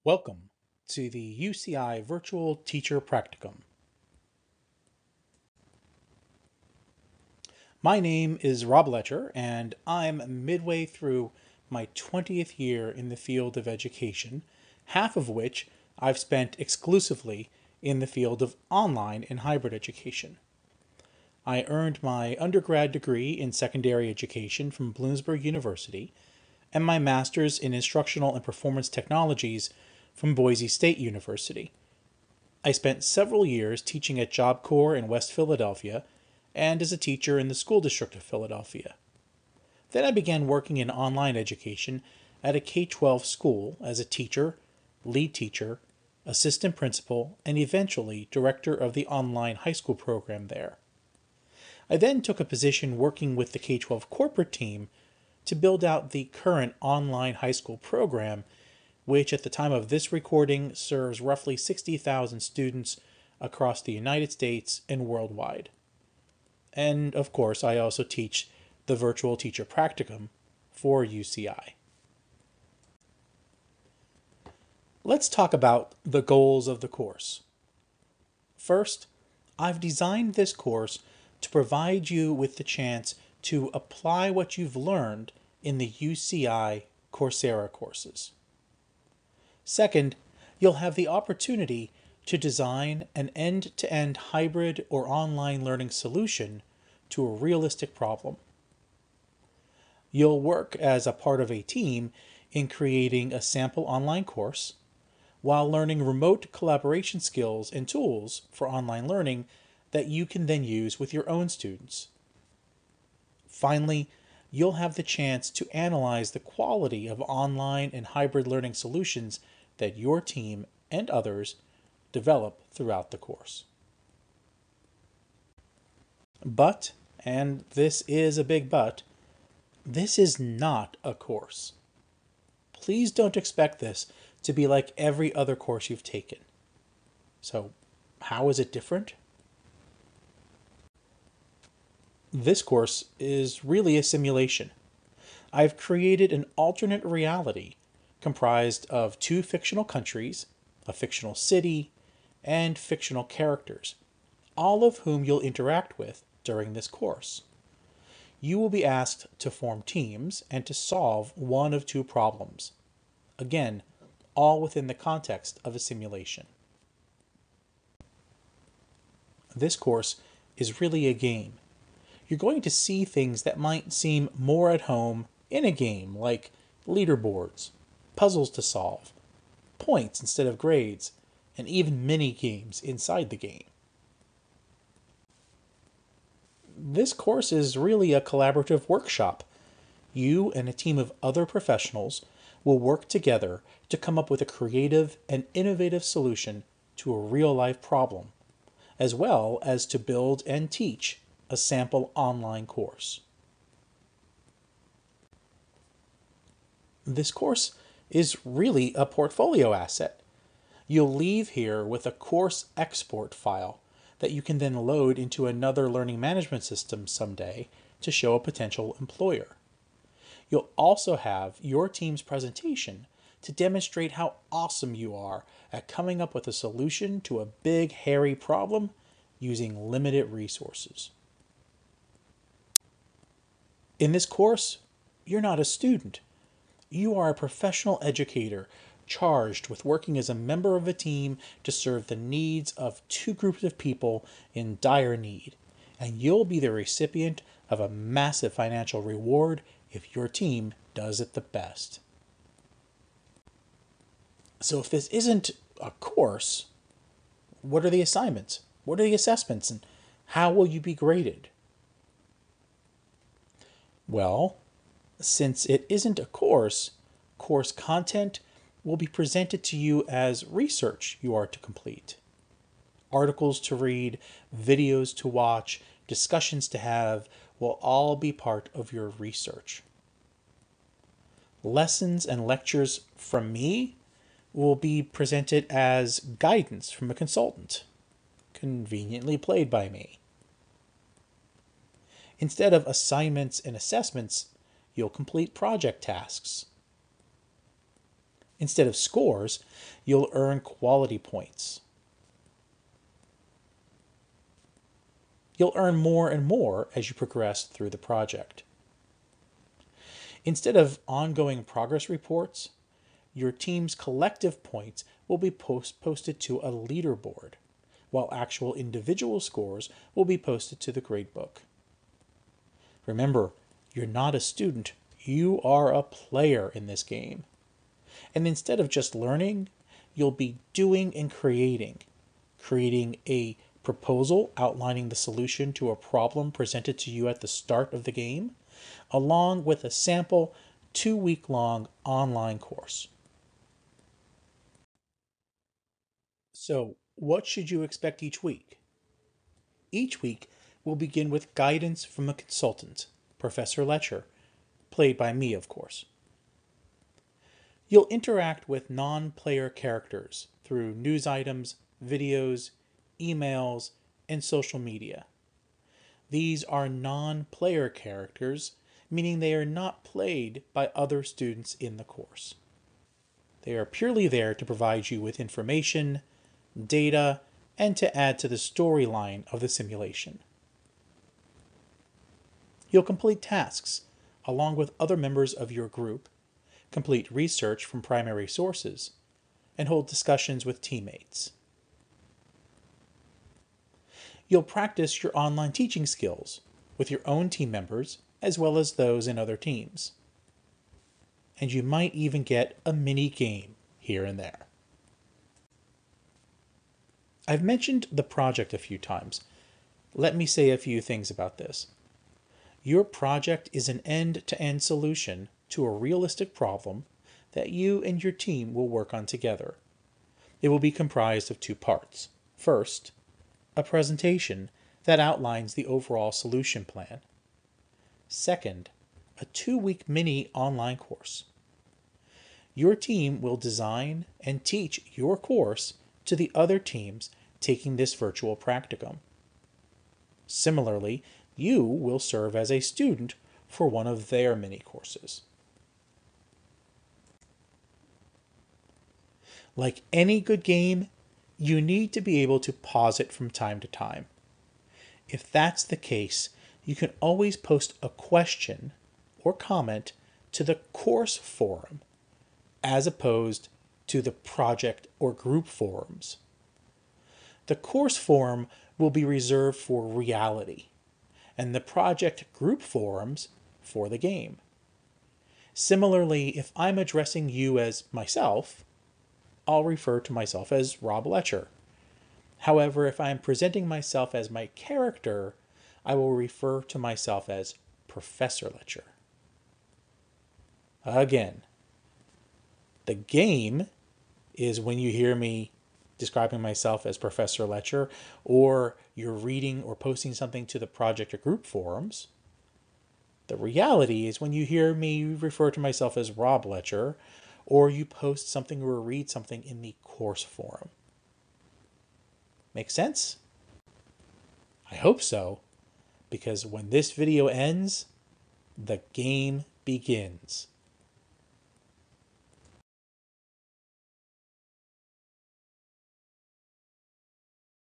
Welcome to the UCI Virtual Teacher Practicum. My name is Rob Letcher, and I'm midway through my 20th year in the field of education, half of which I've spent exclusively in the field of online and hybrid education. I earned my undergrad degree in secondary education from Bloomsburg University and my master's in instructional and performance technologies from Boise State University. I spent several years teaching at Job Corps in West Philadelphia and as a teacher in the school district of Philadelphia. Then I began working in online education at a K-12 school as a teacher, lead teacher, assistant principal, and eventually director of the online high school program there. I then took a position working with the K-12 corporate team to build out the current online high school program, which at the time of this recording serves roughly 60,000 students across the United States and worldwide. And of course, I also teach the Virtual Teacher Practicum for UCI. Let's talk about the goals of the course. First, I've designed this course to provide you with the chance to apply what you've learned in the UCI Coursera courses. Second, you'll have the opportunity to design an end-to-end hybrid or online learning solution to a realistic problem. You'll work as a part of a team in creating a sample online course while learning remote collaboration skills and tools for online learning that you can then use with your own students. Finally, you'll have the chance to analyze the quality of online and hybrid learning solutions that your team and others develop throughout the course. But, and this is a big but, this is not a course. Please don't expect this to be like every other course you've taken. So, how is it different? This course is really a simulation. I've created an alternate reality comprised of 2 fictional countries, a fictional city, and fictional characters, all of whom you'll interact with during this course. You will be asked to form teams and to solve one of 2 problems. Again, all within the context of a simulation. This course is really a game. You're going to see things that might seem more at home in a game, like leaderboards, puzzles to solve, points instead of grades, and even mini games inside the game. This course is really a collaborative workshop. You and a team of other professionals will work together to come up with a creative and innovative solution to a real-life problem, as well as to build and teach a sample online course. This course is really a portfolio asset. You'll leave here with a course export file that you can then load into another learning management system someday to show a potential employer. You'll also have your team's presentation to demonstrate how awesome you are at coming up with a solution to a big, hairy problem using limited resources. In this course, you're not a student. You are a professional educator charged with working as a member of a team to serve the needs of 2 groups of people in dire need, and you'll be the recipient of a massive financial reward if your team does it the best. So if this isn't a course, what are the assignments? What are the assessments? And how will you be graded? Well, since it isn't a course content will be presented to you as research you are to complete. Articles to read, videos to watch, discussions to have will all be part of your research. Lessons and lectures from me will be presented as guidance from a consultant, conveniently played by me. Instead of assignments and assessments, you'll complete project tasks. Instead of scores, you'll earn quality points. You'll earn more and more as you progress through the project. Instead of ongoing progress reports, your team's collective points will be posted to a leaderboard, while actual individual scores will be posted to the gradebook. Remember, you're not a student, you are a player in this game. And instead of just learning, you'll be doing and creating a proposal outlining the solution to a problem presented to you at the start of the game, along with a sample 2-week-long online course. So, what should you expect each week? Each week will begin with guidance from a consultant, Professor Letcher, played by me, of course. You'll interact with non-player characters through news items, videos, emails, and social media. These are non-player characters, meaning they are not played by other students in the course. They are purely there to provide you with information, data, and to add to the storyline of the simulation. You'll complete tasks along with other members of your group, complete research from primary sources, and hold discussions with teammates. You'll practice your online teaching skills with your own team members as well as those in other teams. And you might even get a mini game here and there. I've mentioned the project a few times. Let me say a few things about this. Your project is an end-to-end solution to a realistic problem that you and your team will work on together. It will be comprised of 2 parts. First, a presentation that outlines the overall solution plan. Second, a 2-week mini online course. Your team will design and teach your course to the other teams taking this virtual practicum. Similarly, you will serve as a student for one of their mini courses. Like any good game, you need to be able to pause it from time to time. If that's the case, you can always post a question or comment to the course forum as opposed to the project or group forums. The course forum will be reserved for reality, and the project group forums for the game. Similarly, if I'm addressing you as myself, I'll refer to myself as Rob Letcher. However, if I'm presenting myself as my character, I will refer to myself as Professor Letcher. Again, the game is when you hear me describing myself as Professor Letcher, or you're reading or posting something to the project or group forums. The reality is when you hear me refer to myself as Rob Letcher, or you post something or read something in the course forum. Make sense? I hope so, because when this video ends, the game begins.